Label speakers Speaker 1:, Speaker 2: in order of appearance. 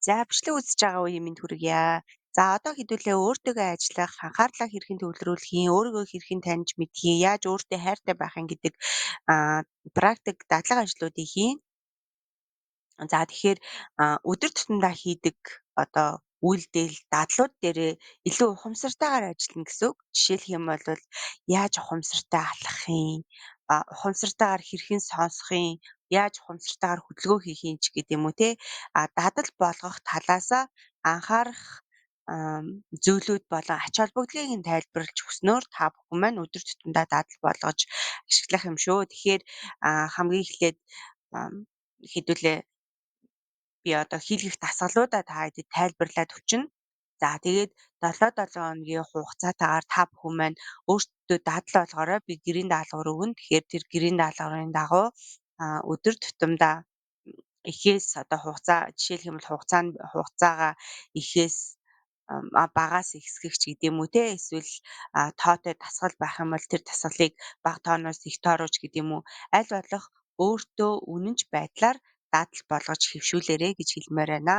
Speaker 1: За бичлэг үзэж байгаа үеийн минь хүргье. За одоо хэдүүлээ өөртөөгөө ажиллах, анхаарлаа хэрхэн төвлөрүүлэх юм, өөрийгөө хэрхэн таньж мэдхий, яаж өөртөө хайртай байх юм гэдэг практик дадлага ажлуудыг хийн. За тэгэхээр өдөр тутамдаа хийдэг одоо үйлдэл дадлууд дээрээ илүү ухамсартайгаар ажиллана гэсэн үг. Жишээлх юм бол яаж ухамсартай алхах юм, ухамсартайгаар хэрхэн сонсох юм, яаж ухамсартайгаар хөдөлгөөн хийх юм ч гэдэг юм уу те. Дадал болгох талаасаа анхаарах зүйлүүд болон ач холбогдлыг нь тайлбарлаж өгснөөр та бүхэн маань өдөр тутамдаа дадал болгож ашиглах юм шүү. Тэгэхээр хамгийн эхлээд хэдүүлээ би одоо хийлгэх дасгалуудаа та хэдэд тайлбарлаад өчнө. За тэгээд 7-7 хоногийн хугацаатаагаар та бүхэн маань өөрсдөө дадал болгоорой. Би гэрийн даалгавар өгнө. Тэгэхээр тэр гэрийн даалгаврын дагуу өдөр тутамдаа эхээс одоо хугацаа жишээлх юм бол хугацаагаа эхээс багаас ихсгэх ч гэдэм үү те эсвэл тоотой дасгал байх юм бол тэр дасгалыг бага тооноос их тооруулж гэдэм үү аль болох өөртөө үнэнч байдлаар дадал болгож хэвшүүлээрэ гэж хэлмээр байна.